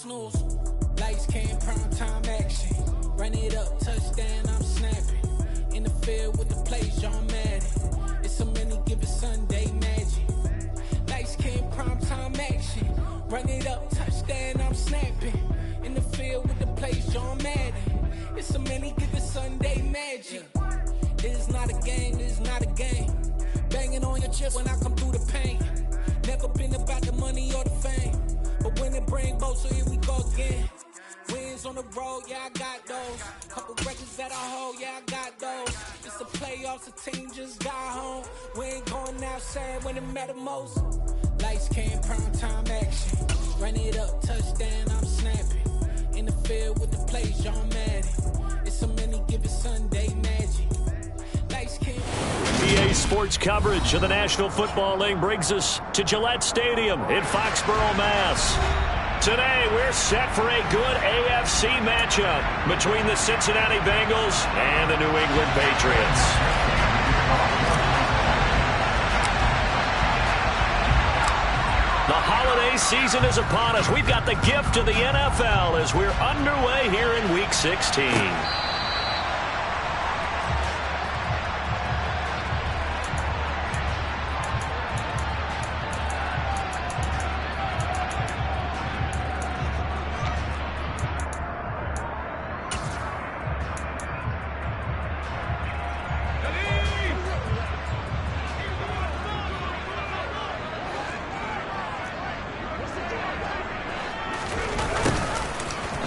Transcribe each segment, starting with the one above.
snooze. Lights came, prime time action. Run it up, touchdown, I'm snapping. In the field with the plays, John Madden. It's so many, give it Sunday magic. Lights came, prime time action. Run it up, touchdown, I'm snapping. In the field with the plays, John Madden. It's so many, give it Sunday magic. This is not a game, this is not a game. Banging on your chest when I come through the pain. Never been about the money or the fame. But when it bring both, so here we go again. Wins on the road, yeah, I got those. Couple records that I hold, yeah, I got those. It's the playoffs, the team just got home. We ain't going outside when it matter most. Lights came, prime time action. Run it up, touchdown, I'm snapping. In the field with the plays, John Madden. It's so many, give it Sunday magic. Lights came. EA Sports coverage of the National Football League brings us to Gillette Stadium in Foxborough, Mass. Today, we're set for a good AFC matchup between the Cincinnati Bengals and the New England Patriots. The holiday season is upon us. We've got the gift of the NFL as we're underway here in Week 16.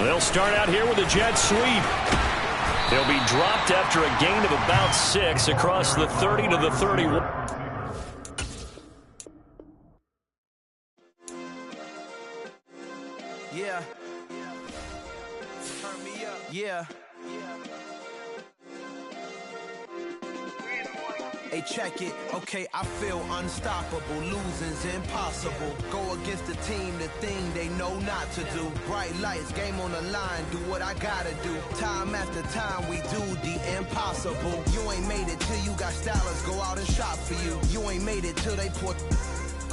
They'll start out here with a jet sweep. They'll be dropped after a gain of about 6 across the 30 to the 31. Yeah. Turn me up. Yeah. Hey, check it. Okay, I feel unstoppable. Losing's impossible. Go against the team, the thing they know not to do. Bright lights, game on the line, do what I gotta do. Time after time, we do the impossible. You ain't made it till you got stylers go out and shop for you. You ain't made it till they put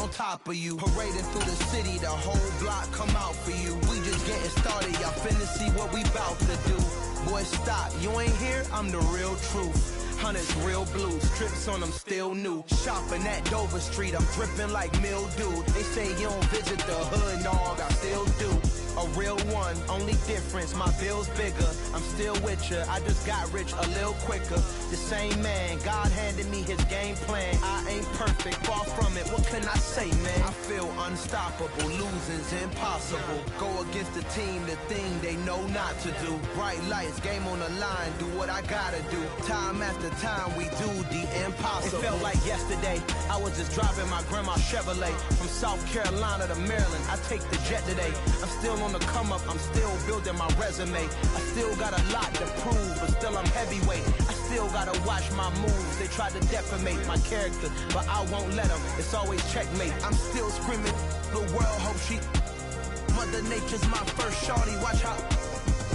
on top of you. Parading through the city, the whole block come out for you. We just getting started, y'all finna see what we bout to do. Boy, stop, you ain't here, I'm the real truth. Hunters real blue, strips on them still new. Shopping at Dover Street, I'm dripping like mildew. They say you don't visit the hood, dog, I still do. A real one, only difference, my bill's bigger. I'm still with ya, I just got rich a little quicker. The same man, God handed me his game plan. I ain't perfect, far from it, what can I say, man? I feel unstoppable, losing's impossible. Go against the team, the thing they know not to do. Bright lights, game on the line, do what I gotta do. Time after time, we do the impossible. It felt like yesterday, I was just driving my grandma's Chevrolet. From South Carolina to Maryland, I take the jet today. I'm still on the come up, I'm still building my resume. I still got a lot to prove, but still I'm heavyweight. I still gotta watch my moves. They tried to defamate my character, but I won't let them. It's always checkmate. I'm still screaming, the world hope she. Mother Nature's my first shorty, watch how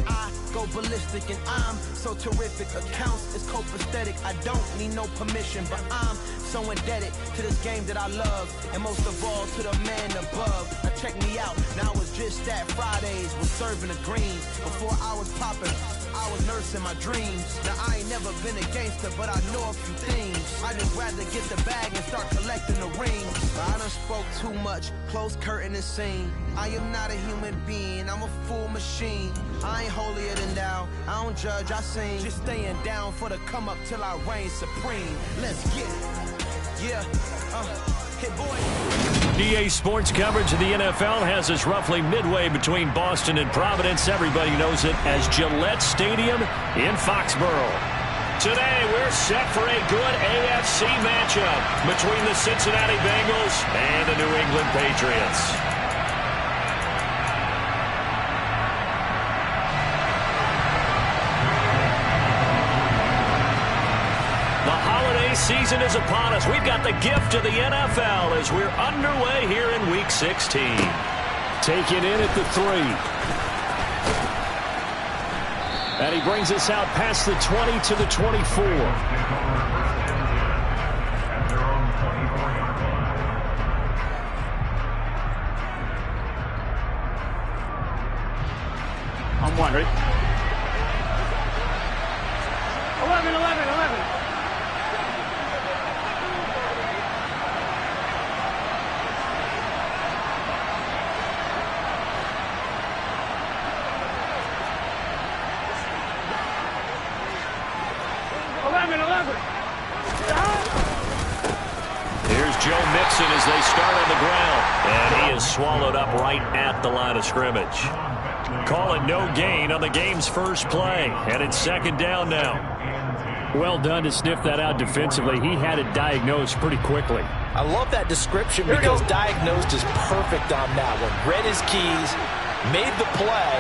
I go ballistic and I'm so terrific. Accounts is copacetic, I don't need no permission, but I'm so indebted to this game that I love, and most of all to the man above. Now check me out, now it's just that Fridays was serving the greens. Before I was popping, I was nursing my dreams. Now I ain't never been a gangster, but I know a few things. I just rather get the bag and start collecting the rings. I done spoke too much, close curtain and scene. I am not a human being, I'm a full machine. I ain't holier than thou, I don't judge, I sing. Just staying down for the come up till I reign supreme. Let's get it. Yeah, hit boy. EA Sports coverage of the NFL has us roughly midway between Boston and Providence. Everybody knows it as Gillette Stadium in Foxborough. Today, we're set for a good AFC matchup between the Cincinnati Bengals and the New England Patriots. Season is upon us. We've got the gift of the NFL as we're underway here in Week 16. Taken in at the 3. And he brings us out past the 20 to the 24. Joe Mixon as they start on the ground. And he is swallowed up right at the line of scrimmage. Call it no gain on the game's first play. And it's second down now. Well done to sniff that out defensively. He had it diagnosed pretty quickly. I love that description because diagnosed is perfect on that one. Read his keys, made the play,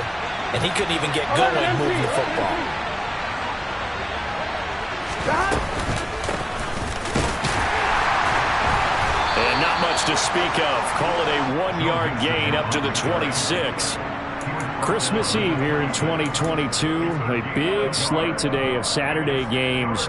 and he couldn't even get going moving the football. And not much to speak of. Call it a 1-yard gain up to the 26. Christmas Eve here in 2022. A big slate today of Saturday games.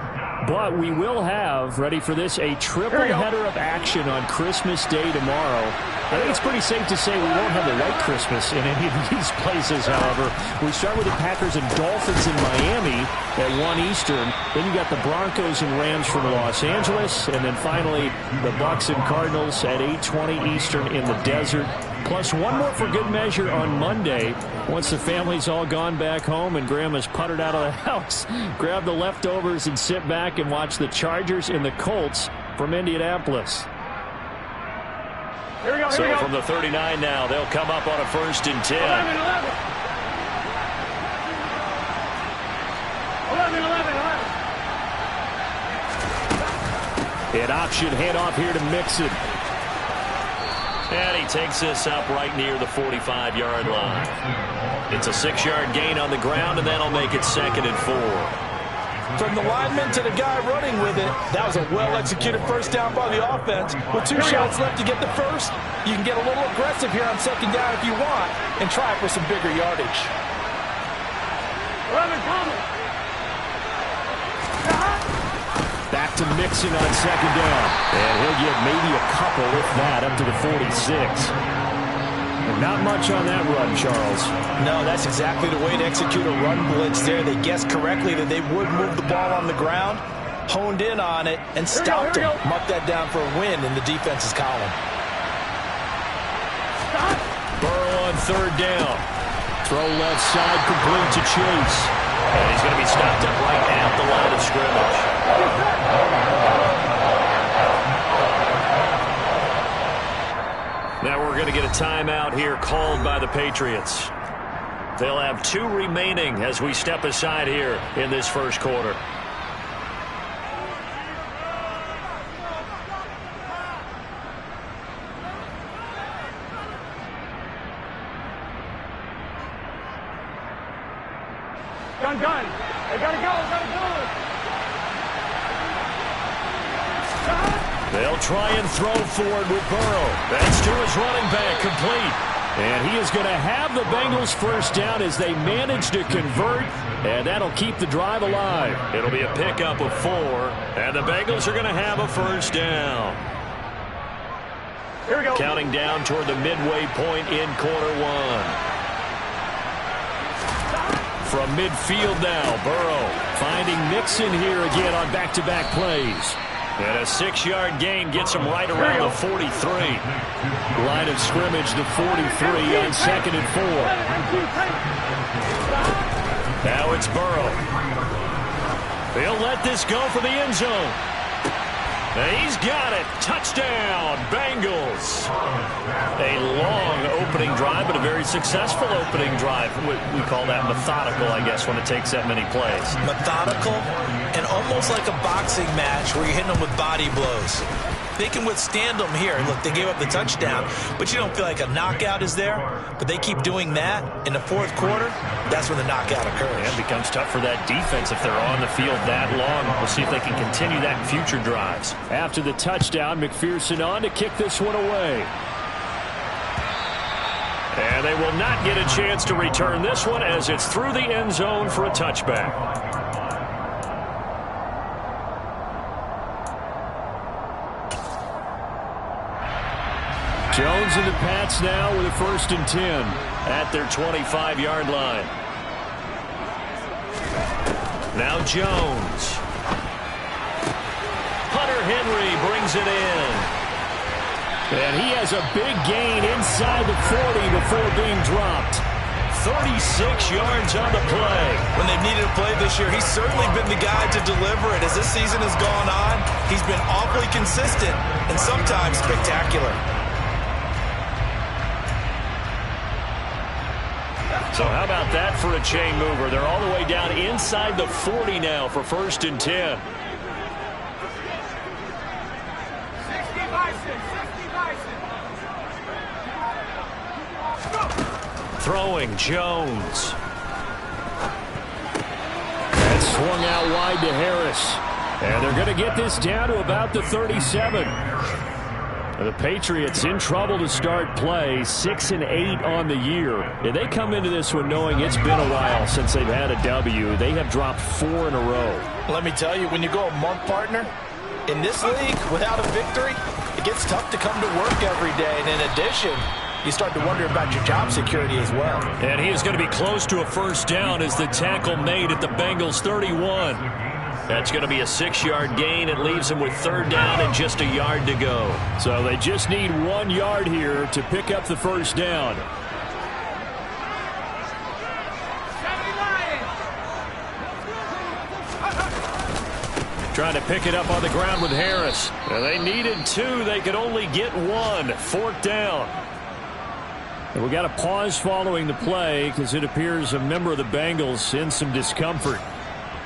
But we will have, ready for this, a triple header of action on Christmas Day tomorrow. I think it's pretty safe to say we won't have a white Christmas in any of these places, however. We start with the Packers and Dolphins in Miami at 1 Eastern. Then you got the Broncos and Rams from Los Angeles. And then finally, the Bucs and Cardinals at 8:20 Eastern in the desert. Plus one more for good measure on Monday. Once the family's all gone back home and Grandma's puttered out of the house, grab the leftovers and sit back and watch the Chargers and the Colts from Indianapolis. Here we go, here we go. From the 39 now, they'll come up on a 1st and 10. 11. An option handoff here to Mixon. And he takes this up right near the 45-yard line. It's a 6-yard gain on the ground, and that'll make it 2nd and 4. From the lineman to the guy running with it, that was a well-executed first down by the offense. With 2 shots left to get the first, you can get a little aggressive here on 2nd down if you want and try for some bigger yardage. Back to Mixon on 2nd down. And he'll get maybe a couple, if that, up to the 46. And not much on that run, Charles. No, that's exactly the way to execute a run blitz there. They guessed correctly that they would move the ball on the ground, honed in on it, and stopped him. Mark that down for a win in the defense's column. Burrow on 3rd down. Throw left side, complete to Chase. And he's going to be stopped up right at the line of scrimmage. Now we're going to get a timeout here called by the Patriots. They'll have 2 remaining as we step aside here in this first quarter. Gun. They gotta go. They'll try and throw forward with Burrow. That's to his running back, complete. And he is going to have the Bengals first down as they manage to convert, and that'll keep the drive alive. It'll be a pickup of 4, and the Bengals are going to have a first down. Here we go. Counting down toward the midway point in quarter 1. From midfield now, Burrow finding Mixon here again on back-to-back plays. And a 6-yard gain gets him right around the 43. Line of scrimmage, the 43 on 2nd and 4. Now it's Burrow. They'll let this go for the end zone. He's got it. Touchdown, Bengals. A long opening drive, but a very successful opening drive. We call that methodical, I guess, when it takes that many plays. Methodical and almost like a boxing match where you're hitting them with body blows. They can withstand them here. Look, they gave up the touchdown, but you don't feel like a knockout is there. But they keep doing that in the 4th quarter. That's when the knockout occurs. Yeah, it becomes tough for that defense if they're on the field that long. We'll see if they can continue that in future drives. After the touchdown, McPherson on to kick this one away. And they will not get a chance to return this one as it's through the end zone for a touchback. Jones and the Pats now with a 1st and 10 at their 25-yard line. Now Jones. Hunter Henry brings it in. And he has a big gain inside the 40 before being dropped. 36 yards on the play. When they've needed a play this year, he's certainly been the guy to deliver it. As this season has gone on, he's been awfully consistent and sometimes spectacular. So how about that for a chain mover? They're all the way down inside the 40 now for 1st and 10. Throwing Jones. That swung out wide to Harris. And they're going to get this down to about the 37. The Patriots in trouble to start play, 6-8 on the year. And they come into this one knowing it's been a while since they've had a W. They have dropped 4 in a row. Let me tell you, when you go a month, partner, in this league, without a victory, it gets tough to come to work every day. And in addition, you start to wonder about your job security as well. And he is going to be close to a first down as the tackle made at the Bengals 31. That's going to be a 6-yard gain. It leaves them with 3rd down and just a yard to go. So they just need 1 yard here to pick up the first down. Trying to pick it up on the ground with Harris. And they needed 2. They could only get 1. 4th down. And we got a pause following the play because it appears a member of the Bengals in some discomfort.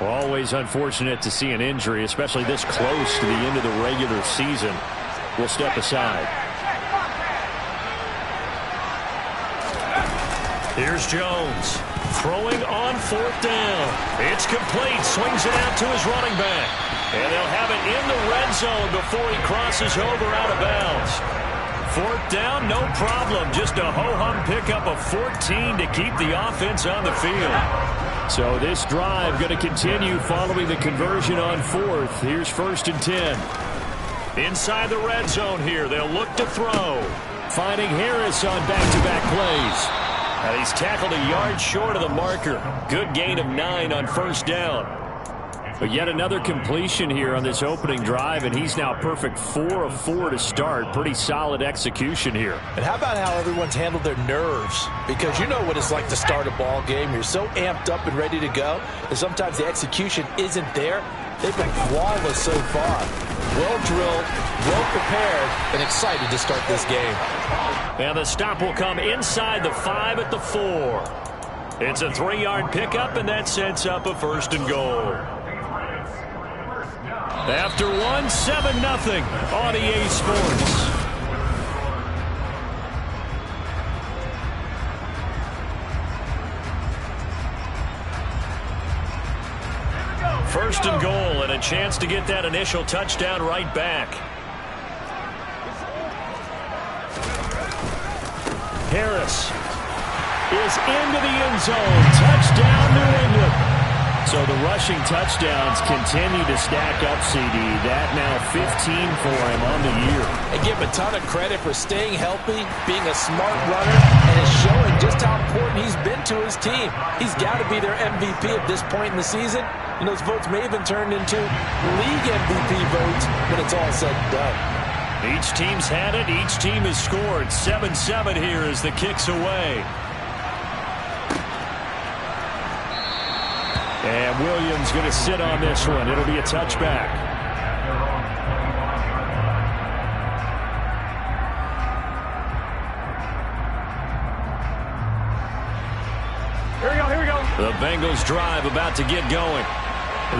Well, always unfortunate to see an injury, especially this close to the end of the regular season. We'll step aside. Here's Jones throwing on 4th down. It's complete. Swings it out to his running back. And they'll have it in the red zone before he crosses over out of bounds. 4th down, no problem. Just a ho-hum pickup of 14 to keep the offense on the field. So this drive going to continue following the conversion on 4th. Here's 1st and 10. Inside the red zone here. They'll look to throw. Finding Harris on back-to-back plays. And he's tackled a yard short of the marker. Good gain of 9 on 1st down. But yet another completion here on this opening drive, and he's now perfect 4 of 4 to start. Pretty solid execution here. And how about how everyone's handled their nerves? Because you know what it's like to start a ball game. You're so amped up and ready to go, and sometimes the execution isn't there. They've been flawless so far. Well drilled, well prepared, and excited to start this game. And the stop will come inside the 5 at the 4. It's a 3-yard pickup, and that sets up a 1st and goal. After 7-0 on EA Sports. First and goal, and a chance to get that initial touchdown right back. Harris is into the end zone. Touchdown, New England. So the rushing touchdowns continue to stack up, CD. That now 15 for him on the year. And give him a ton of credit for staying healthy, being a smart runner, and is showing just how important he's been to his team. He's got to be their MVP at this point in the season. And those votes may even turn into league MVP votes when it's all said and done. Each team's had it. Each team has scored. 7-7 here as the kick's away. And Williams going to sit on this one. It'll be a touchback. Here we go. The Bengals drive about to get going.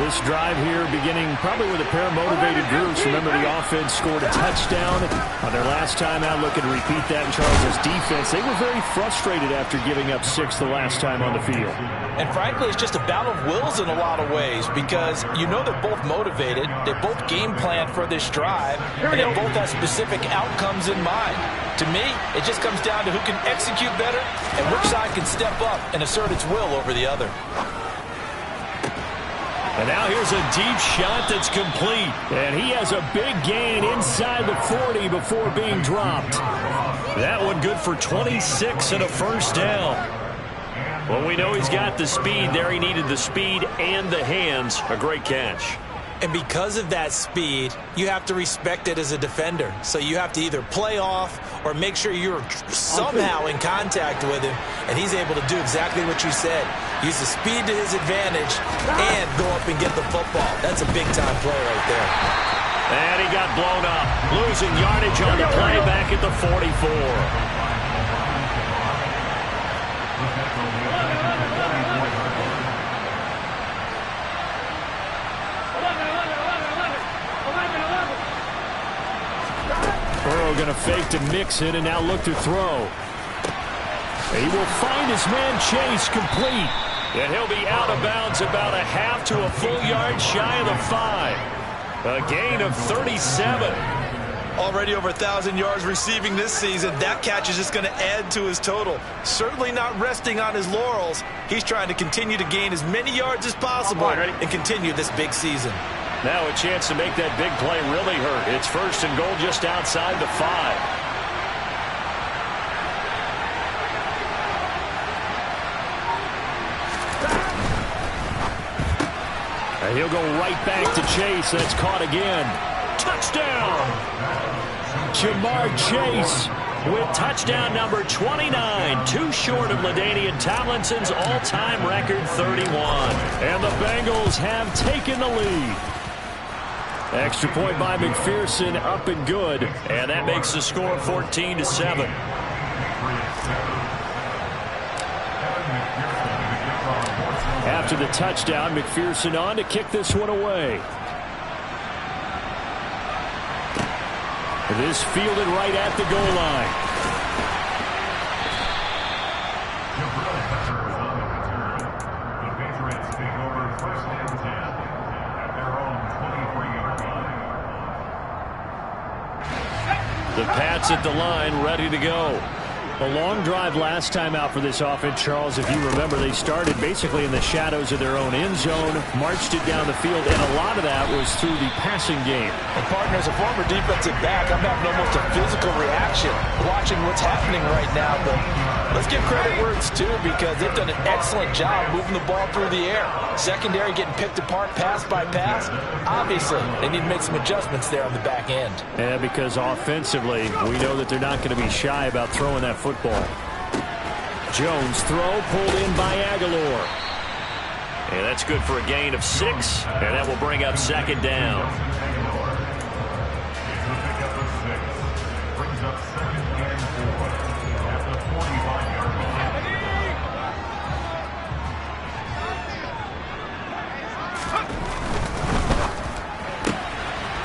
This drive here beginning probably with a pair of motivated groups. Remember, the offense scored a touchdown on their last time out. Looking to repeat that in Charles' defense. They were very frustrated after giving up 6 the last time on the field. And frankly, it's just a battle of wills in a lot of ways because you know they're both motivated. They both game plan for this drive, and they both have specific outcomes in mind. To me, it just comes down to who can execute better and which side can step up and assert its will over the other. And now here's a deep shot that's complete. And he has a big gain inside the 40 before being dropped. That one good for 26 and a first down. Well, we know he's got the speed there. He needed the speed and the hands. A great catch. And because of that speed, you have to respect it as a defender. So you have to either play off or make sure you're somehow in contact with him, and he's able to do exactly what you said. Use the speed to his advantage and go up and get the football. That's a big-time play right there. And he got blown up, losing yardage on the play back at the 44. Burrow going to fake to mix it and now look to throw. He will find his man Chase complete. And he'll be out of bounds about a half to a full yard shy of the 5. A gain of 37. Already over 1,000 yards receiving this season. That catch is just going to add to his total. Certainly not resting on his laurels. He's trying to continue to gain as many yards as possible and continue this big season. Now a chance to make that big play really hurt. It's first and goal just outside the 5. And he'll go right back to Chase. That's caught again. Touchdown! Jamar Chase with touchdown number 29. Too short of LaDainian Tomlinson's all-time record 31. And the Bengals have taken the lead. Extra point by McPherson, up and good. And that makes the score 14-7. After the touchdown, McPherson on to kick this one away. This fielded right at the goal line. The Pats at the line, ready to go. A long drive last time out for this offense, Charles. If you remember, they started basically in the shadows of their own end zone, marched it down the field, and a lot of that was through the passing game. And partner, as a former defensive back, I'm having almost a physical reaction watching what's happening right now. But let's give credit where it's due, because they've done an excellent job moving the ball through the air. Secondary getting picked apart pass by pass. Obviously, they need to make some adjustments there on the back end. Yeah, because offensively, we know that they're not going to be shy about throwing that football. Jones throw pulled in by Aguilar. And that's good for a gain of 6, and that will bring up second down.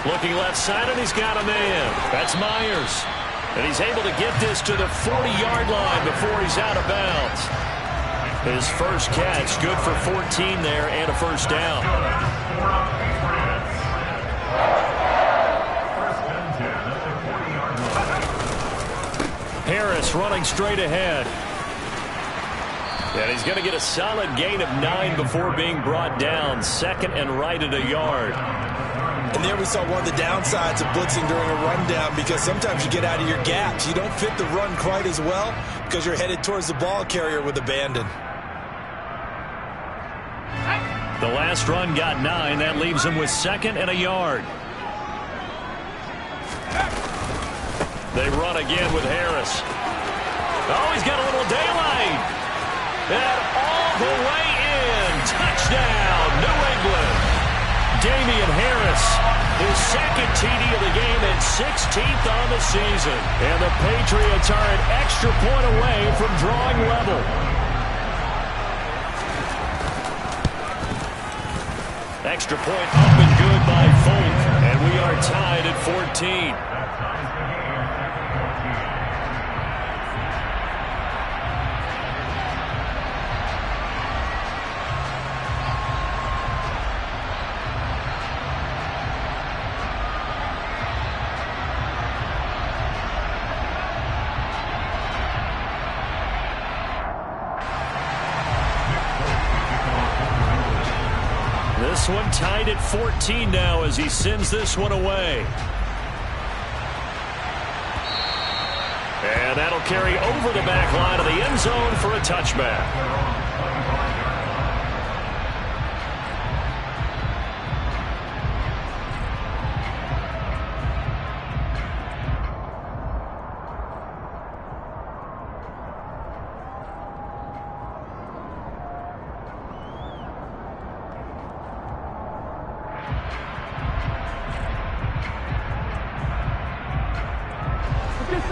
Looking left side, and he's got a man. That's Myers. And he's able to get this to the 40-yard line before he's out of bounds. His first catch, good for 14 there and a first down. Harris running straight ahead. And he's going to get a solid gain of 9 before being brought down. Second and right at a yard. And there we saw one of the downsides of blitzing during a rundown, because sometimes you get out of your gaps. You don't fit the run quite as well because you're headed towards the ball carrier with abandon. The last run got 9. That leaves him with second and a yard. They run again with Harris. Oh, he's got a little daylight. And all the way in. Touchdown, New England. Damian Harris, his second TD of the game and 16th on the season. And the Patriots are an extra point away from drawing level. Extra point up and good by Folk. And we are tied at 14. This one tied at 14 now as he sends this one away. And that'll carry over the back line of the end zone for a touchback.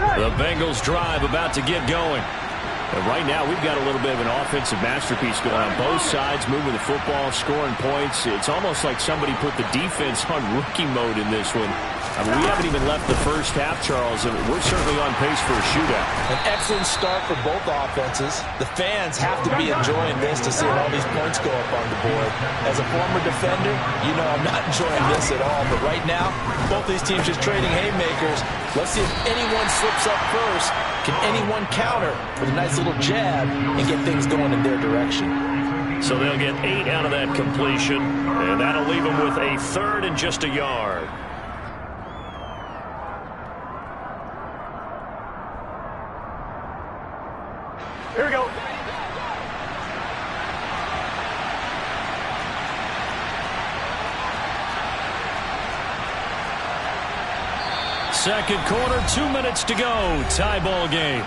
The Bengals drive about to get going. And right now, we've got a little bit of an offensive masterpiece going on both sides, moving the football, scoring points. It's almost like somebody put the defense on rookie mode in this one. I mean, we haven't even left the first half, Charles, and we're certainly on pace for a shootout. An excellent start for both offenses. The fans have to be enjoying this to see all these points go up on the board. As a former defender, you know I'm not enjoying this at all. But right now, both these teams just trading haymakers. Let's see if anyone slips up first. Can anyone counter with a nice little jab and get things going in their direction? So they'll get 8 out of that completion, and that'll leave them with a third and just a yard. Here we go. Second quarter, 2 minutes to go. Tie ball game.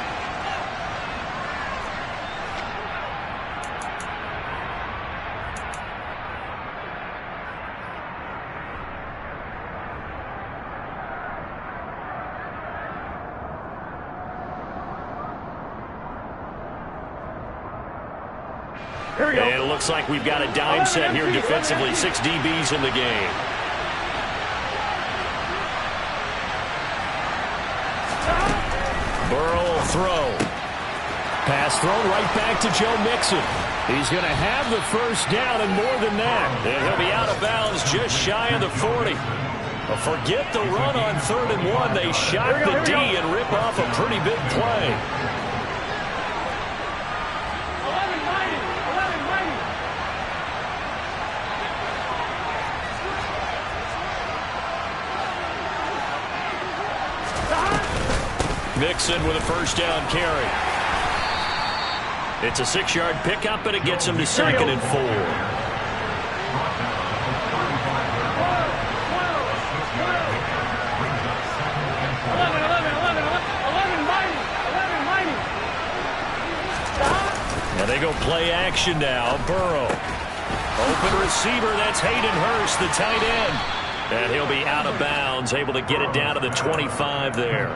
Here we go. And it looks like we've got a dime set here defensively. 6 DBs in the game. Burrow will throw. Pass thrown right back to Joe Mixon. He's going to have the first down and more than that. And he'll be out of bounds just shy of the 40. But forget the run on 3rd and 1. They shot the D and rip off a pretty big play. Mixon with a first down carry. It's a 6-yard pickup, and it gets him to 2nd and 4. Now they go play action now. Burrow. Open receiver, that's Hayden Hurst, the tight end. And he'll be out of bounds, able to get it down to the 25 there.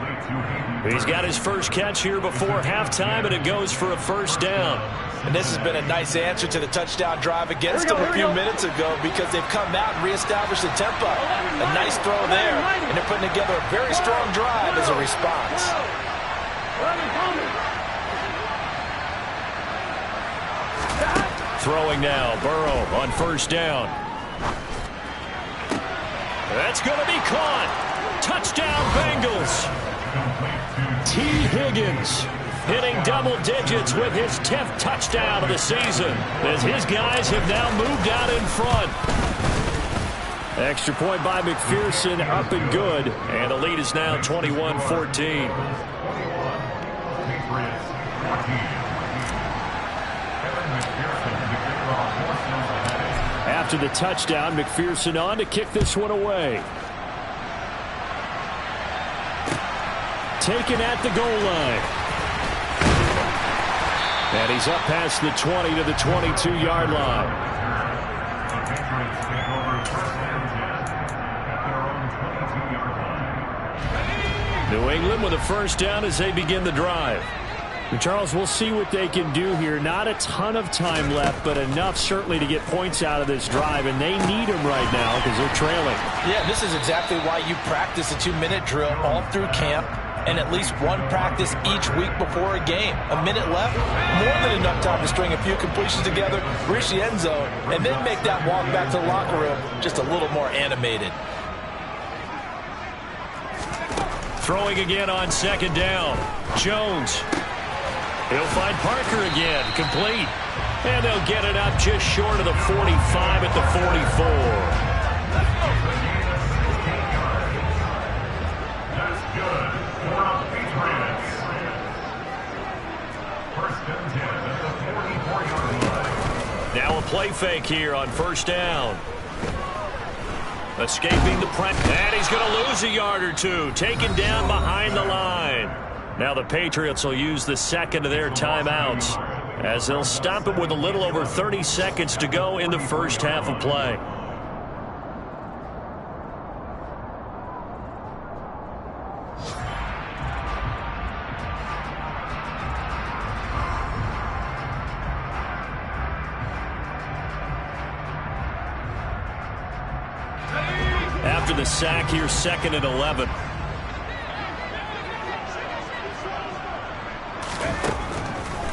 He's got his first catch here before halftime, and it goes for a first down. And this has been a nice answer to the touchdown drive against them a few minutes ago because they've come out and reestablished the tempo. A nice throw there, and they're putting together a very strong drive as a response. Throwing now, Burrow on first down. That's going to be caught. Touchdown, Bengals. T. Higgins hitting double digits with his 10th touchdown of the season as his guys have now moved out in front. Extra point by McPherson, up and good, and the lead is now 21-14. After the touchdown, McPherson on to kick this one away. Taken at the goal line. And he's up past the 20 to the 22-yard line. New England with a first down as they begin the drive. And Charles, we'll see what they can do here. Not a ton of time left, but enough certainly to get points out of this drive, and they need them right now because they're trailing. Yeah, this is exactly why you practice a 2-minute drill all through camp and at least one practice each week before a game. A minute left, more than enough time to string a few completions together, reach the end zone, and then make that walk back to the locker room just a little more animated. Throwing again on second down. Jones. He'll find Parker again. Complete. And they'll get it up just short of the 45 at the 44. Now a play fake here on first down. Escaping the press. And he's going to lose a yard or two. Taken down behind the line. Now the Patriots will use the second of their timeouts as they'll stop it with a little over 30 seconds to go in the first half of play. after the sack here, 2nd and 11.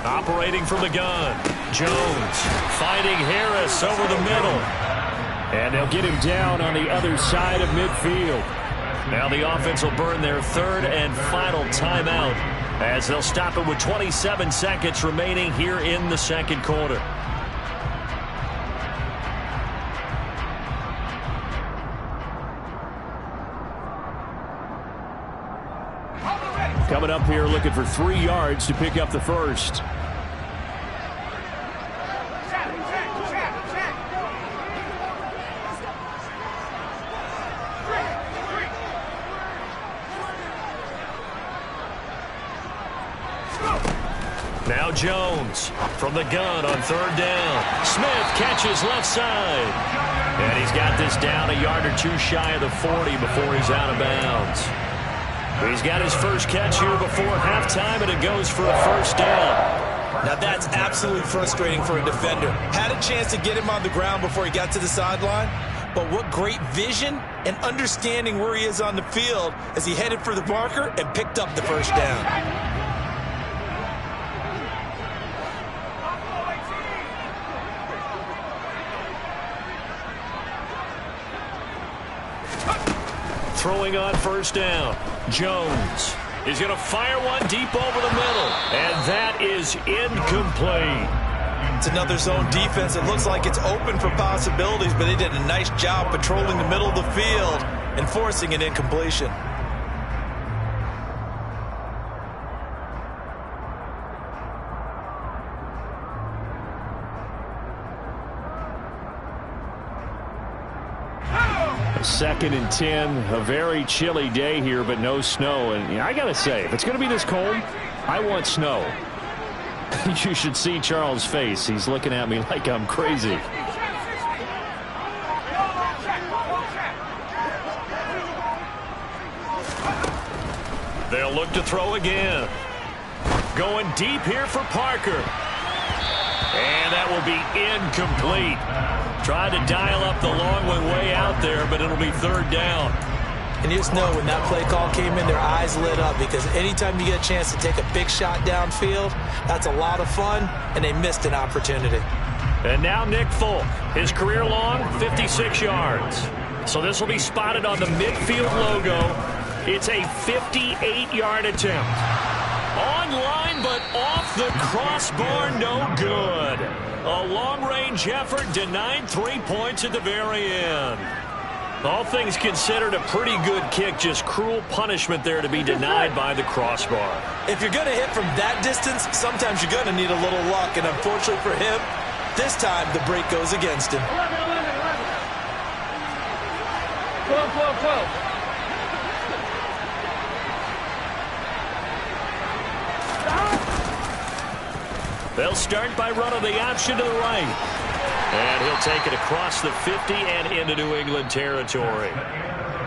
Operating from the gun. Jones finding Harris over the middle. And they'll get him down on the other side of midfield. Now the offense will burn their 3rd and final timeout as they'll stop it with 27 seconds remaining here in the 2nd quarter. Coming up here looking for 3 yards to pick up the first. Now Jones from the gun on 3rd down. Smith catches left side. And he's got this down a yard or 2 shy of the 40 before he's out of bounds. He's got his first catch here before halftime, and it goes for a 1st down. Now that's absolutely frustrating for a defender. Had a chance to get him on the ground before he got to the sideline, but what great vision and understanding where he is on the field as he headed for the marker and picked up the 1st down. Throwing on 1st down. Jones is going to fire one deep over the middle. And that is incomplete. It's another zone defense. It looks like it's open for possibilities, but they did a nice job patrolling the middle of the field and forcing an incompletion. Second and 10, a very chilly day here, but no snow. And I got to say, if it's going to be this cold, I want snow. You should see Charles' face. He's looking at me like I'm crazy. They'll look to throw again. Going deep here for Parker. And that will be incomplete. Tried to dial up the long one way out there, but it'll be 3rd down. And you just know when that play call came in, their eyes lit up, because anytime you get a chance to take a big shot downfield, that's a lot of fun, and they missed an opportunity. And now Nick Folk, his career long, 56 yards. So this will be spotted on the midfield logo. It's a 58-yard attempt. Online, but off the crossbar, no good. A long-range effort denied 3 points at the very end. All things considered, a pretty good kick, just cruel punishment there to be denied by the crossbar. If you're going to hit from that distance, sometimes you're going to need a little luck, and unfortunately for him, this time the break goes against him. 12. They'll start by running the option to the right. And he'll take it across the 50 and into New England territory.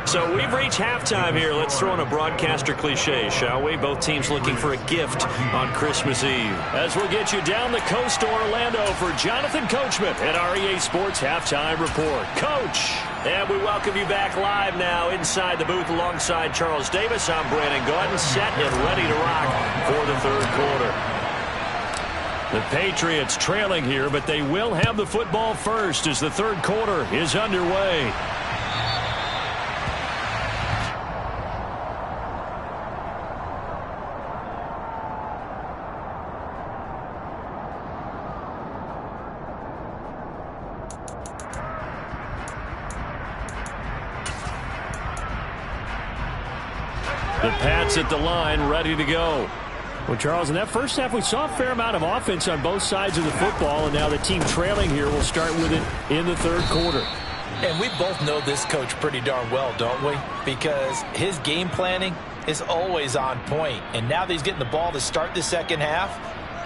So we've reached halftime here. Let's throw in a broadcaster cliche, shall we? Both teams looking for a gift on Christmas Eve. As we'll get you down the coast to Orlando for Jonathan Coachman at REA Sports Halftime Report. Coach, and we welcome you back live now inside the booth alongside Charles Davis. I'm Brandon Gordon, set and ready to rock for the 3rd quarter. The Patriots trailing here, but they will have the football first as the 3rd quarter is underway. The Pats at the line, ready to go. Well, Charles, in that first half, we saw a fair amount of offense on both sides of the football, and now the team trailing here will start with it in the 3rd quarter. And we both know this coach pretty darn well, don't we? Because his game planning is always on point. And now that he's getting the ball to start the 2nd half,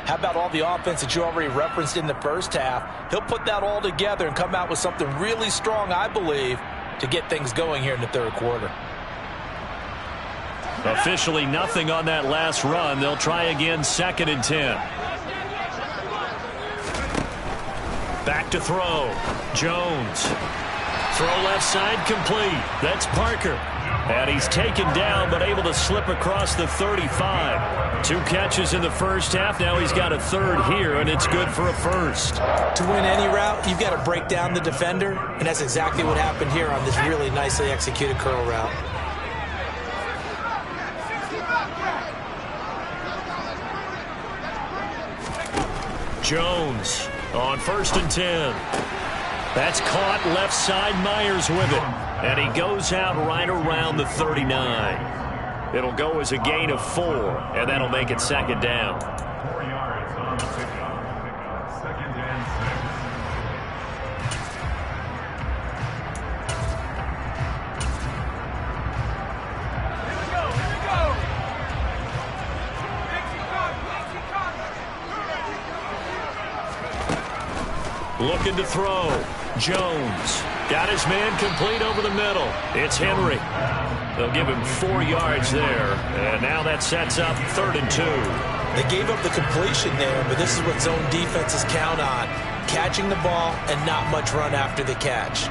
how about all the offense that you already referenced in the first half? He'll put that all together and come out with something really strong, I believe, to get things going here in the 3rd quarter. Officially nothing on that last run. They'll try again, 2nd and 10. Back to throw. Jones Throw left side complete. That's Parker. And he's taken down but able to slip across the 35. 2 catches in the first half. Now he's got a third here, and it's good for a first. To win any route, you've got to break down the defender, and that's exactly what happened here on this really nicely executed curl route. Jones on 1st and 10. That's caught left side. Myers with it. And he goes out right around the 39. It'll go as a gain of 4, and that'll make it 2nd down. 4 yards on the pickup. 2nd and 6. Looking to throw. Jones got his man complete over the middle. It's Henry. They'll give him 4 yards there. And now that sets up 3rd and 2. They gave up the completion there, but this is what zone defenses count on. Catching the ball and not much run after the catch.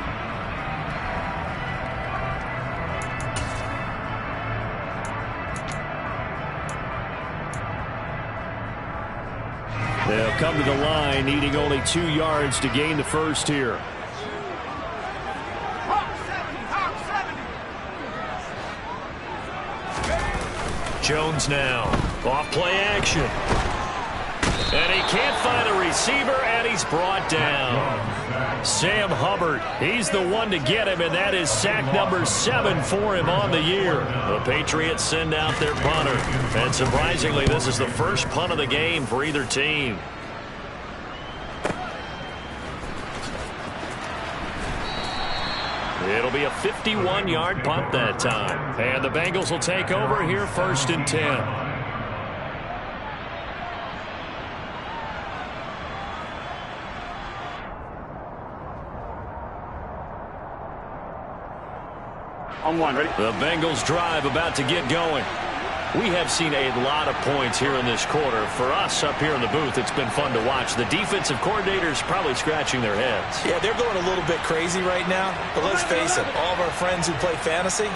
They'll come to the line, needing only 2 yards to gain the first here. Jones now. Off play action. And he can't find a receiver, and he's brought down. Sam Hubbard, he's the one to get him, and that is sack number 7 for him on the year. The Patriots send out their punter. And surprisingly, this is the first punt of the game for either team. It'll be a 51-yard punt that time. And the Bengals will take over here 1st and 10. On 1, ready? The Bengals drive about to get going. We have seen a lot of points here in this quarter. For us up here in the booth, it's been fun to watch. The defensive coordinators probably scratching their heads. Yeah, they're going a little bit crazy right now. But let's face it, all of our friends who play fantasy,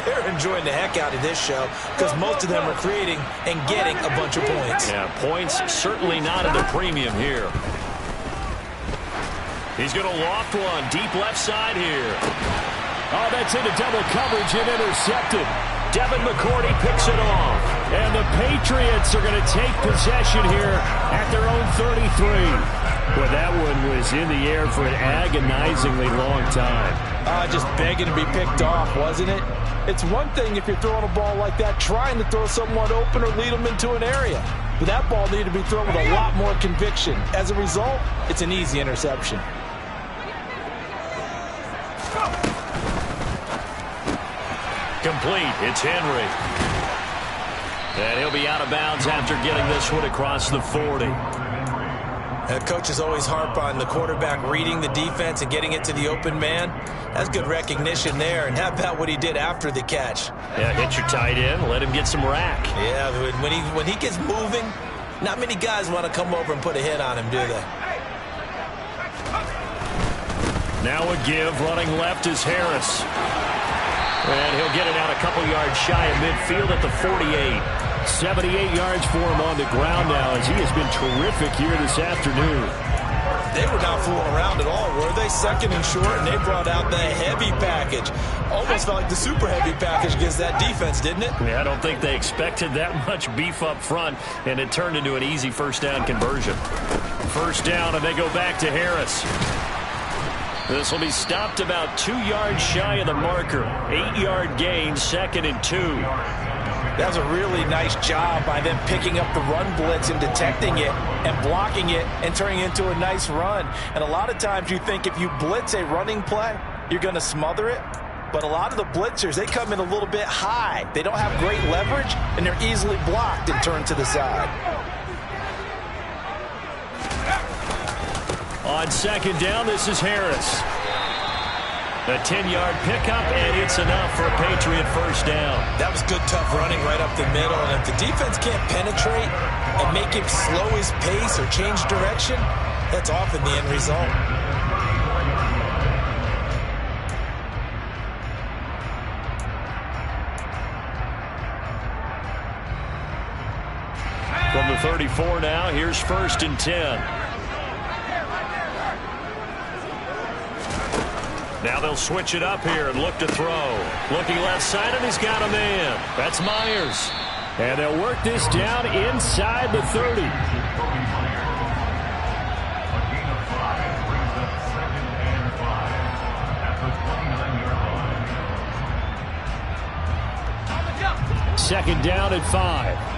they're enjoying the heck out of this show because most of them are creating and getting a bunch of points. Yeah, points certainly not at the premium here. He's going to loft one deep left side here. Oh, that's into double coverage and intercepted. Devin McCourty picks it off. And the Patriots are going to take possession here at their own 33. Well, that one was in the air for an agonizingly long time. Just begging to be picked off, wasn't it? It's one thing if you're throwing a ball like that, trying to throw someone open or lead them into an area. But that ball needed to be thrown with a lot more conviction. As a result, it's an easy interception. Complete. It's Henry. And he'll be out of bounds after getting this one across the 40. Coaches always harp on the quarterback reading the defense and getting it to the open man. That's good recognition there. And how about what he did after the catch? Yeah, hit your tight end. Let him get some rack. Yeah, when he gets moving, not many guys want to come over and put a hit on him, do they? Now a give. Running left is Harris. And he'll get it out a couple yards shy of midfield at the 48. 78 yards for him on the ground now as he has been terrific here this afternoon. They were not fooling around at all, were they? 2nd and short, and they brought out the heavy package. Almost felt like the super heavy package against that defense, didn't it? Yeah, I don't think they expected that much beef up front, and it turned into an easy 1st down conversion. 1st down, and they go back to Harris. This will be stopped about 2 yards shy of the marker. 8-yard gain, 2nd and 2. That was a really nice job by them picking up the run blitz and detecting it and blocking it and turning it into a nice run. And a lot of times you think if you blitz a running play, you're going to smother it. But a lot of the blitzers, they come in a little bit high. They don't have great leverage, and they're easily blocked and turned to the side. On 2nd down, this is Harris. A 10-yard pickup, and it's enough for a Patriot 1st down. That was good, tough running right up the middle. And if the defense can't penetrate and make him slow his pace or change direction, that's often the end result. the 34 now. Here's 1st and 10. Now they'll switch it up here and look to throw. Looking left side, and he's got a man. That's Myers. And they'll work this down inside the 30. Second down at 5.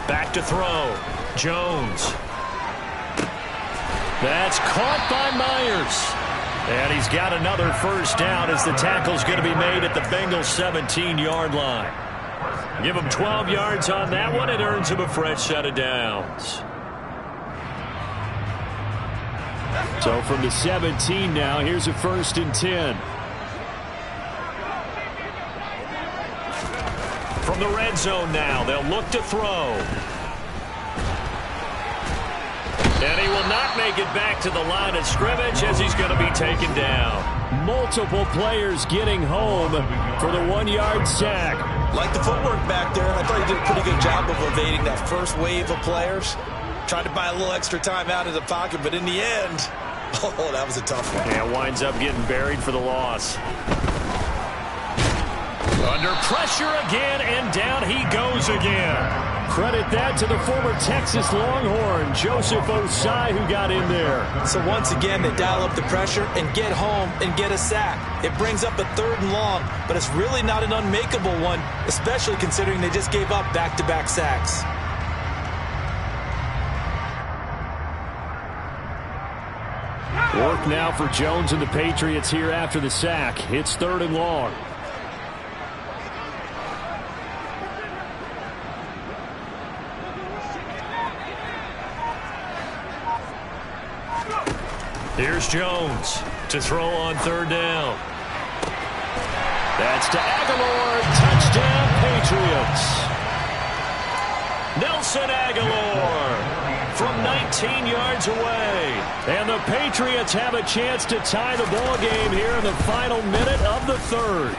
Back to throw. Jones. That's caught by Myers. And he's got another first down as the tackle's going to be made at the Bengals 17-yard line. Give him 12 yards on that one. It earns him a fresh set of downs. So from the 17 now, here's a 1st and 10. From the red zone now, they'll look to throw. And he will not make it back to the line of scrimmage as he's going to be taken down. Multiple players getting home for the 1-yard sack. Like the footwork back there, I thought he did a pretty good job of evading that first wave of players. Tried to buy a little extra time out of the pocket, but in the end, oh, that was a tough one. And winds up getting buried for the loss. Under pressure again, and down he goes again. Credit that to the former Texas Longhorn, Joseph Osai, who got in there. So once again, they dial up the pressure and get home and get a sack. It brings up a 3rd and long, but it's really not an unmakeable one, especially considering they just gave up back-to-back sacks. Work now for Jones and the Patriots here after the sack. It's 3rd and long. Here's Jones to throw on 3rd down. That's to Aguilar. Touchdown, Patriots. Nelson Aguilar from 19 yards away. And the Patriots have a chance to tie the ball game here in the final minute of the 3rd.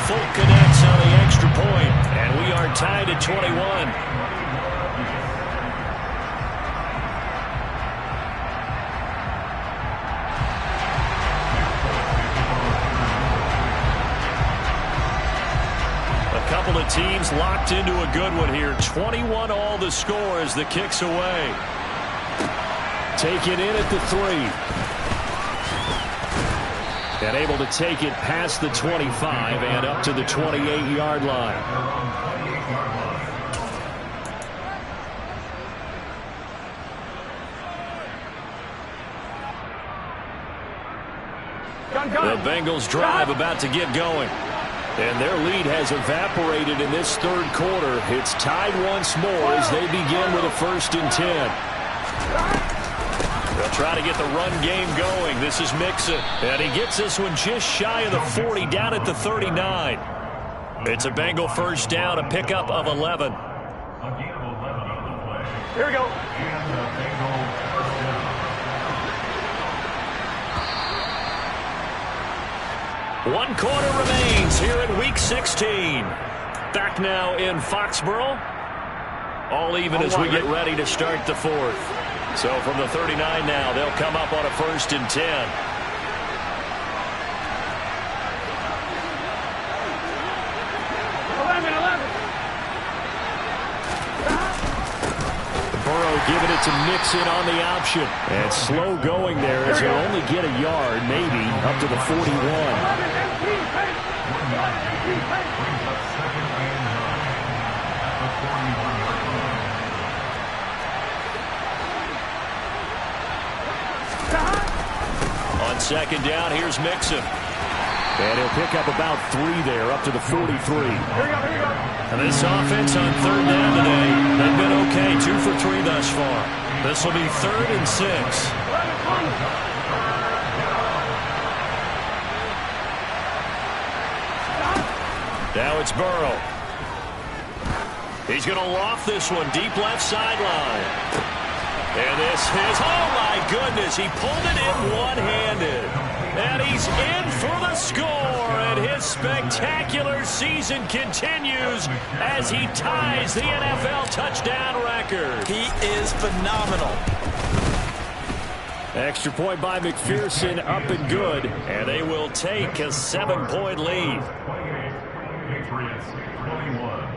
Folk connects on the extra point, and we are tied at 21. Couple of teams locked into a good one here. 21 all the score as the kick's away. Take it in at the 3. And able to take it past the 25 and up to the 28-yard line. The Bengals drive about to get going. And their lead has evaporated in this 3rd quarter. It's tied once more as they begin with a 1st and 10. They'll try to get the run game going. This is Mixon. And he gets this one just shy of the 40, down at the 39. It's a Bengal first down, a pickup of 11. Here we go. 1 quarter remains here in Week 16. Back now in Foxborough. All even as we get ready to start the 4th. So from the 39 now, they'll come up on a 1st and 10. Burrow giving it to Mixon on the option. And slow going there as he'll only get a yard, maybe, up to the 41. On 2nd down, here's Mixon. And he'll pick up about 3 there, up to the 43. And this offense on 3rd down today, they've been okay, 2 for 3 thus far. This will be 3rd and 6. Now it's Burrow. He's going to loft this one deep left sideline. And this is, oh my goodness, he pulled it in one-handed. And he's in for the score, and his spectacular season continues as he ties the NFL touchdown record. He is phenomenal. Extra point by McPherson, up and good, and they will take a 7-point lead. Patriots 21.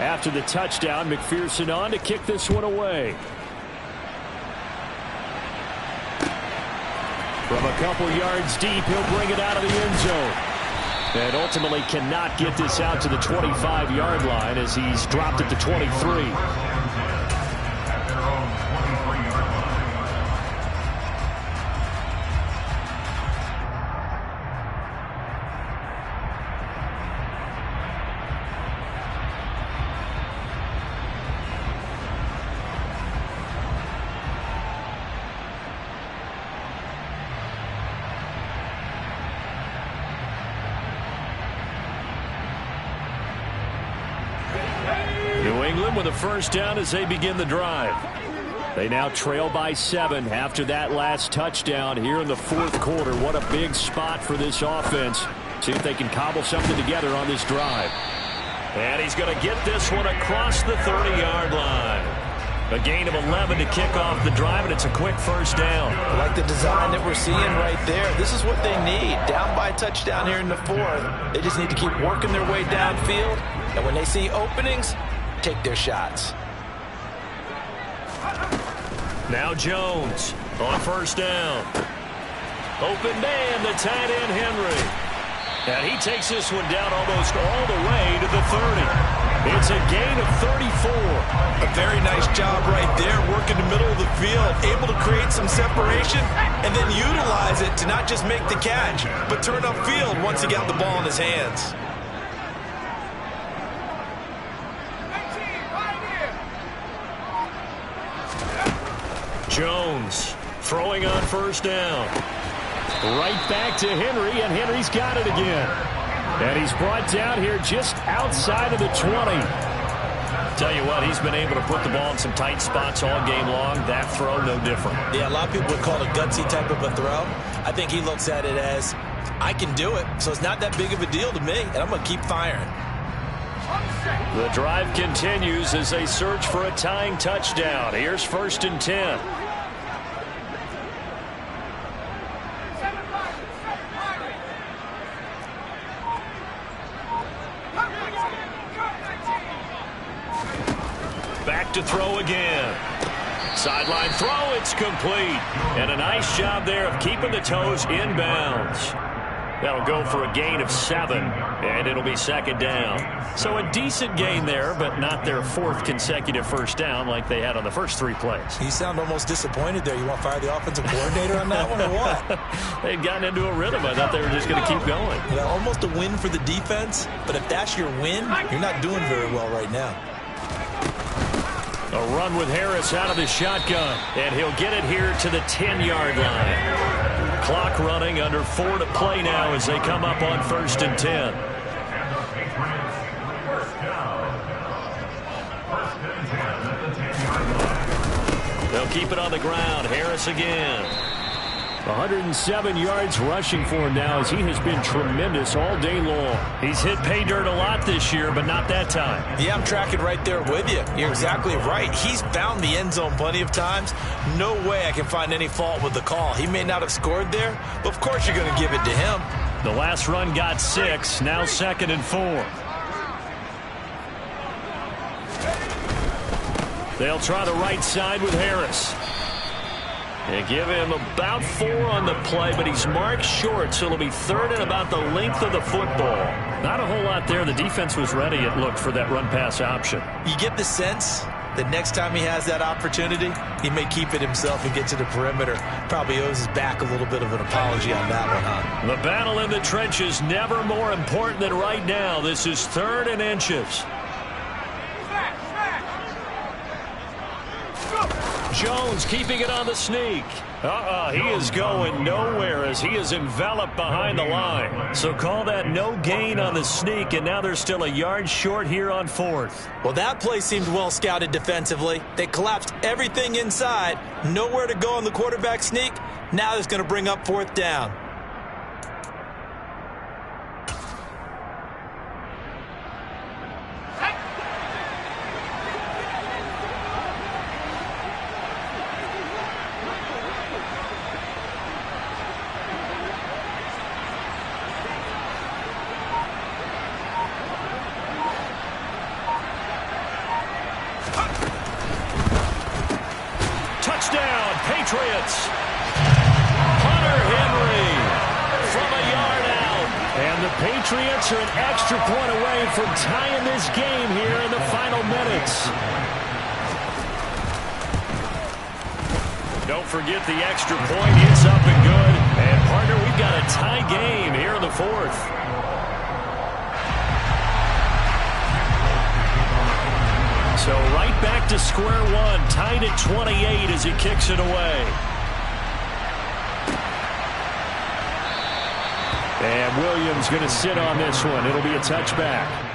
After the touchdown, McPherson on to kick this one away. From a couple yards deep, he'll bring it out of the end zone. And ultimately cannot get this out to the 25-yard line as he's dropped at the 23. With a first down as they begin the drive. They now trail by 7 after that last touchdown here in the fourth quarter. What a big spot for this offense. See if they can cobble something together on this drive. And he's going to get this one across the 30-yard line. A gain of 11 to kick off the drive, and it's a quick first down. I like the design that we're seeing right there. This is what they need. Down by a touchdown here in the fourth. They just need to keep working their way downfield. And when they see openings, take their shots. Now Jones on first down. Open man, the tight end Henry. And he takes this one down almost all the way to the 30. It's a gain of 34. A very nice job right there, working the middle of the field, able to create some separation, and then utilize it to not just make the catch, but turn upfield once he got the ball in his hands. Jones throwing on first down. Right back to Henry, and Henry's got it again. And he's brought down here just outside of the 20. Tell you what, he's been able to put the ball in some tight spots all game long. That throw, no different. Yeah, a lot of people would call it a gutsy type of a throw. I think he looks at it as, I can do it, so it's not that big of a deal to me, and I'm going to keep firing. The drive continues as they search for a tying touchdown. Here's 1st and 10. Back to throw again. Sideline throw, it's complete. And a nice job there of keeping the toes inbounds. That'll go for a gain of 7, and it'll be 2nd down. So a decent gain there, but not their 4th consecutive first down like they had on the first 3 plays. You sound almost disappointed there. You want to fire the offensive coordinator on that one or what? They'd gotten into a rhythm. I thought they were just going to keep going. Yeah, almost a win for the defense, but if that's your win, you're not doing very well right now. A run with Harris out of the shotgun, and he'll get it here to the 10-yard line. Clock running, under 4 to play now as they come up on 1st and 10. They'll keep it on the ground. Harris again. 107 yards rushing for him now as he has been tremendous all day long. He's hit pay dirt a lot this year, but not that time. Yeah, I'm tracking right there with you. You're exactly right. He's found the end zone plenty of times. No way I can find any fault with the call. He may not have scored there, but of course you're going to give it to him. The last run got 6, now 2nd and 4. They'll try the right side with Harris. They give him about 4 on the play, but he's marked short, so it'll be 3rd and about the length of the football. Not a whole lot there. The defense was ready, it looked, for that run-pass option. You get the sense that next time he has that opportunity, he may keep it himself and get to the perimeter. Probably owes his back a little bit of an apology on that one, huh? The battle in the trenches never more important than right now. This is 3rd and inches. Jones keeping it on the sneak. He is going nowhere as he is enveloped behind the line. So call that no gain on the sneak, and now they're still a yard short here on 4th. Well, that play seemed well scouted defensively. They collapsed everything inside. Nowhere to go on the quarterback sneak. Now it's going to bring up 4th down. Touchdown, Patriots. Hunter Henry from a yard out. And the Patriots are an extra point away from tying this game here in the final minutes. Don't forget the extra point. It's up and good. And, partner, we've got a tie game here in the 4th. So right back to square one, tied at 28 as he kicks it away. And Williams going to sit on this one. It'll be a touchback.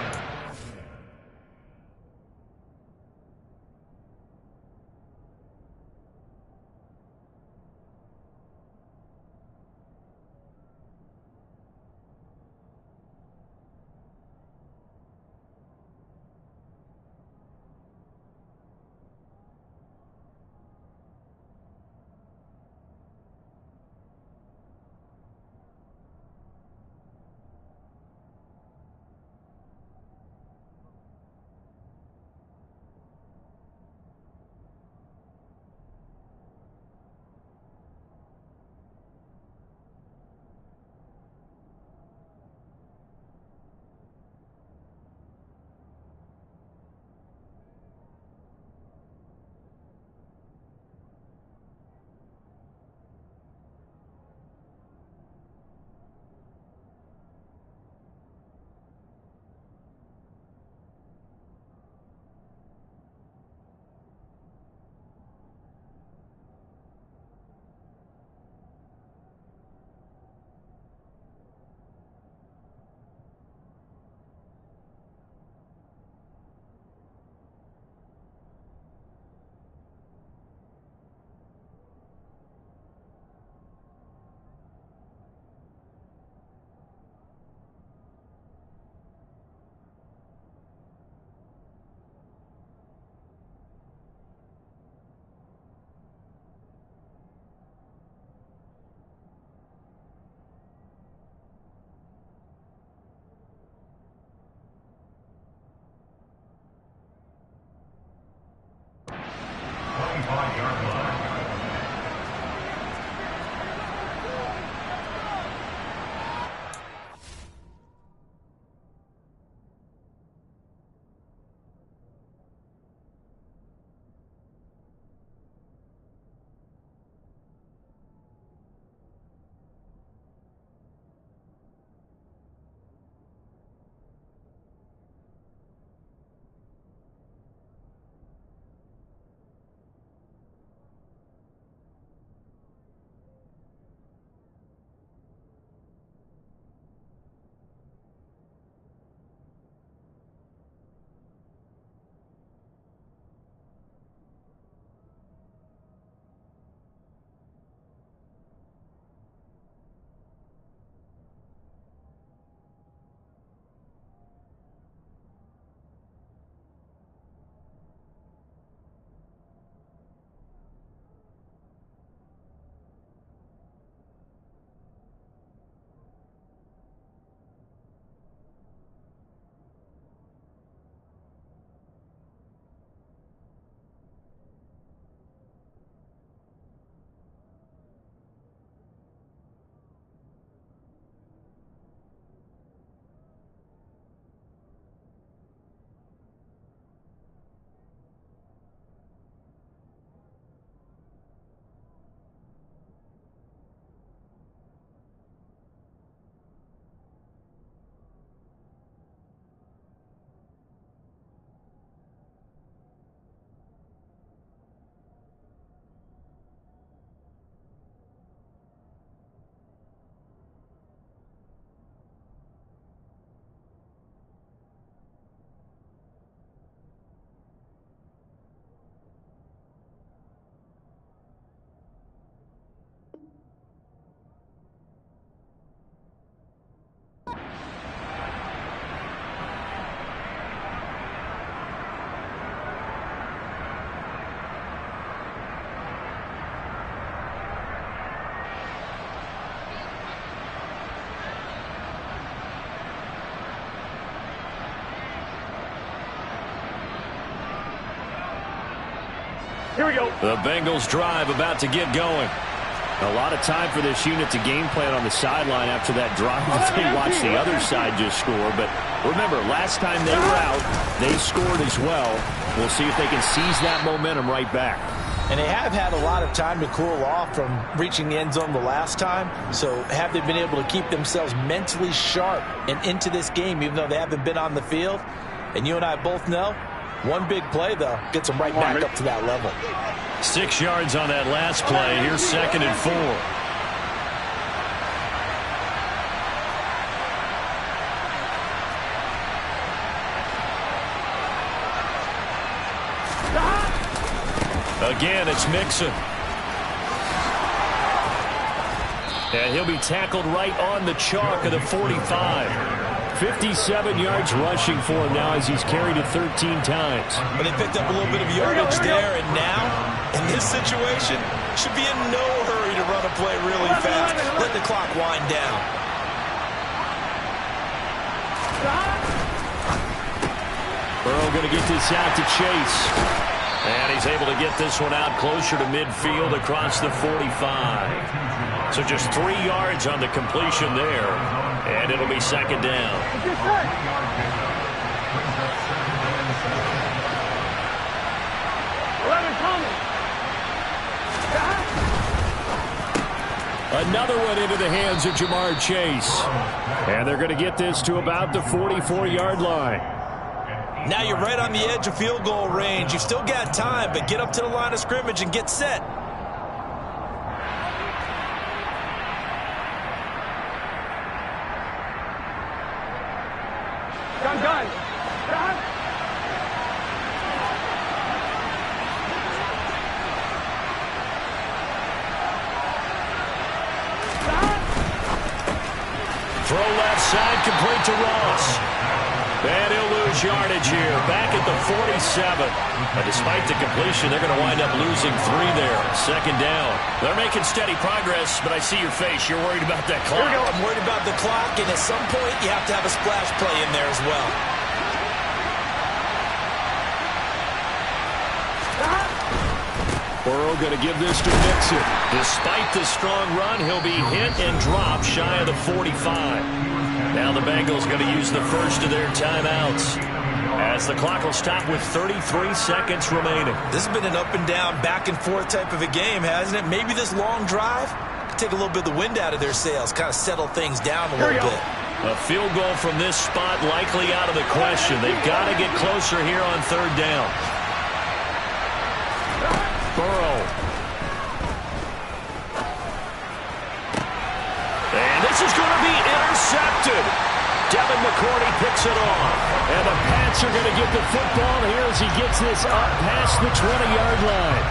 Here we go. The Bengals drive about to get going. A lot of time for this unit to game plan on the sideline after that drive that they watched the other side just score. But remember, last time they were out, they scored as well. We'll see if they can seize that momentum right back. And they have had a lot of time to cool off from reaching the end zone the last time. So have they been able to keep themselves mentally sharp and into this game, even though they haven't been on the field? And you and I both know, one big play, though, gets them right back up to that level. 6 yards on that last play. Here's 2nd and 4. Again, it's Mixon. And he'll be tackled right on the chalk of the 45. 57 yards rushing for him now as he's carried it 13 times. But they picked up a little bit of yardage there, and now, in this situation, should be in no hurry to run a play really fast. Let the clock wind down. Burrow going to get this out to Chase. And he's able to get this one out closer to midfield across the 45. So just 3 yards on the completion there. And it'll be 2nd down. Another one into the hands of Jamar Chase. And they're going to get this to about the 44-yard line. Now you're right on the edge of field goal range. You've still got time, but get up to the line of scrimmage and get set. Gun. Throw left side, complete to Ross. And he'll lose yardage here, back at the 47. But despite the completion, they're going to wind up losing 3 there. 2nd down. They're making steady progress, but I see your face. You're worried about that clock. I'm worried about the clock, and at some point, you have to have a splash play in there as well. Burrow going to give this to Mixon. Despite the strong run, he'll be hit and dropped shy of the 45. Now the Bengals going to use the first of their timeouts as the clock will stop with 33 seconds remaining. This has been an up and down, back and forth type of a game, hasn't it? Maybe this long drive could take a little bit of the wind out of their sails, kind of settle things down a little bit. A field goal from this spot likely out of the question. They've got to get closer here on 3rd down. Burrow. And this is going to be intercepted. Devin McCourty picks it off. And the Pats are going to get the football here as he gets this up past the 20-yard line.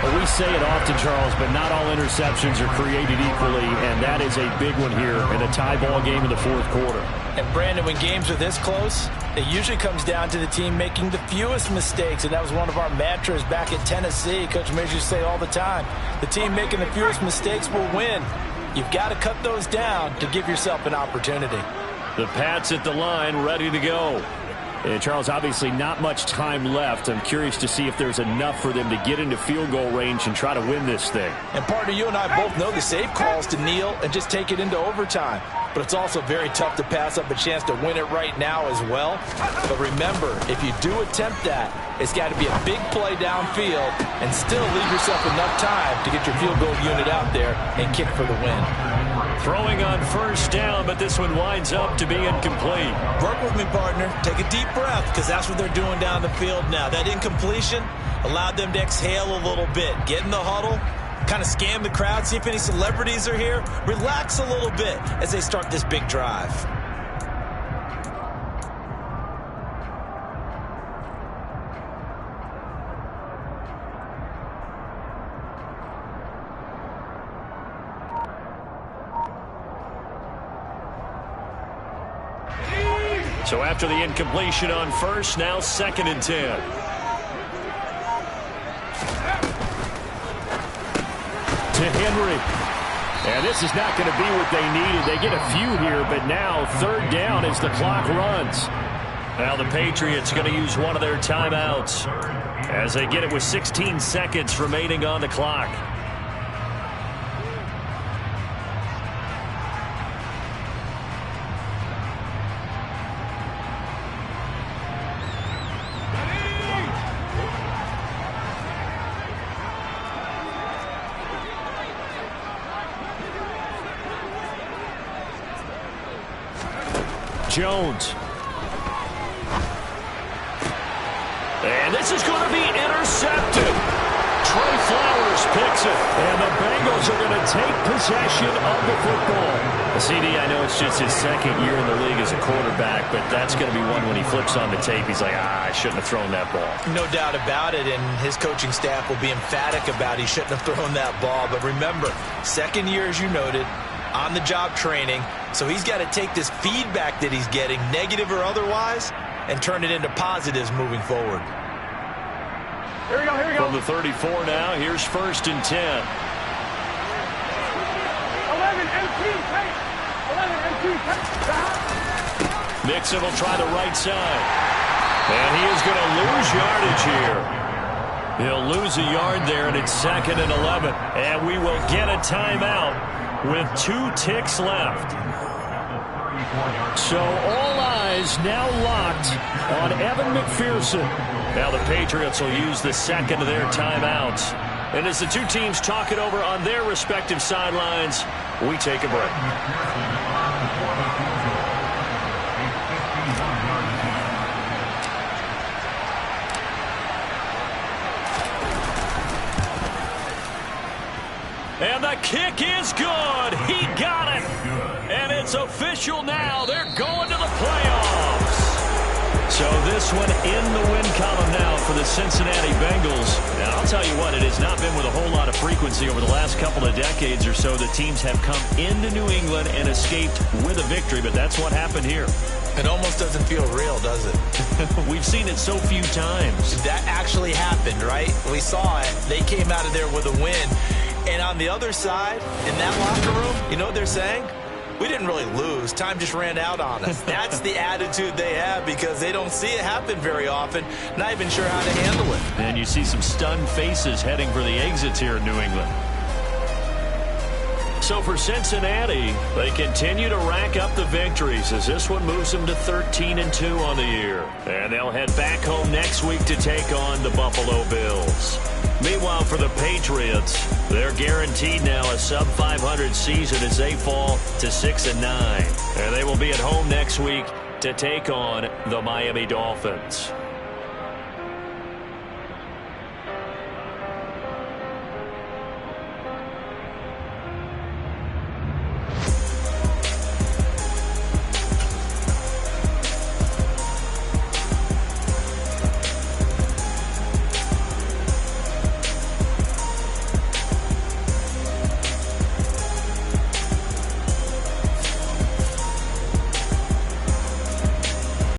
Well, we say it often, Charles, but not all interceptions are created equally, and that is a big one here in a tie ball game in the 4th quarter. And, Brandon, when games are this close, it usually comes down to the team making the fewest mistakes, and that was one of our mantras back at Tennessee. Coach Major used to say all the time, the team making the fewest mistakes will win. You've got to cut those down to give yourself an opportunity. The Pats at the line, ready to go. And Charles, obviously not much time left. I'm curious to see if there's enough for them to get into field goal range and try to win this thing. And partner, you and I both know the safe call is to kneel and just take it into overtime. But it's also very tough to pass up a chance to win it right now as well. But remember, if you do attempt that, it's got to be a big play downfield and still leave yourself enough time to get your field goal unit out there and kick for the win. Throwing on 1st down, but this one winds up to be incomplete. Work with me, partner. Take a deep breath, because that's what they're doing down the field now. That incompletion allowed them to exhale a little bit. Get in the huddle, kind of scan the crowd, see if any celebrities are here. Relax a little bit as they start this big drive. So after the incompletion on 1st, now 2nd and 10. To Henry. And this is not going to be what they needed. They get a few here, but now 3rd down as the clock runs. Now the Patriots going to use one of their timeouts as they get it with 16 seconds remaining on the clock. Jones. And this is going to be intercepted. Trey Flowers picks it. And the Bengals are going to take possession of the football. CD, I know it's just his second year in the league as a quarterback, but that's going to be one when he flips on the tape. He's like, I shouldn't have thrown that ball. No doubt about it, and his coaching staff will be emphatic about he shouldn't have thrown that ball. But remember, second year, as you noted, on-the-job training, so he's got to take this feedback that he's getting, negative or otherwise, and turn it into positives moving forward. Here we go, here we go. From the 34 now, here's 1st and 10. 11 MT, take. 11 MT, take. Mixon will try the right side. And he is going to lose yardage here. He'll lose a yard there, and it's 2nd and 11. And we will get a timeout with 2 ticks left. So all eyes now locked on Evan McPherson. Now the Patriots will use the second of their timeouts. And as the two teams talk it over on their respective sidelines, we take a break. And the kick is good. He got it. And it's official now. They're going to the playoffs. So this one in the win column now for the Cincinnati Bengals. And I'll tell you what, it has not been with a whole lot of frequency over the last couple of decades or so that teams have come into New England and escaped with a victory. But that's what happened here. It almost doesn't feel real, does it? We've seen it so few times. That actually happened, right? We saw it. They came out of there with a win. And on the other side, in that locker room, you know what they're saying? We didn't really lose. Time just ran out on us. That's the attitude they have because they don't see it happen very often, not even sure how to handle it. And you see some stunned faces heading for the exits here in New England. So for Cincinnati, they continue to rack up the victories as this one moves them to 13-2 on the year. And they'll head back home next week to take on the Buffalo Bills. Meanwhile, for the Patriots, they're guaranteed now a sub-500 season as they fall to 6-9. And they will be at home next week to take on the Miami Dolphins.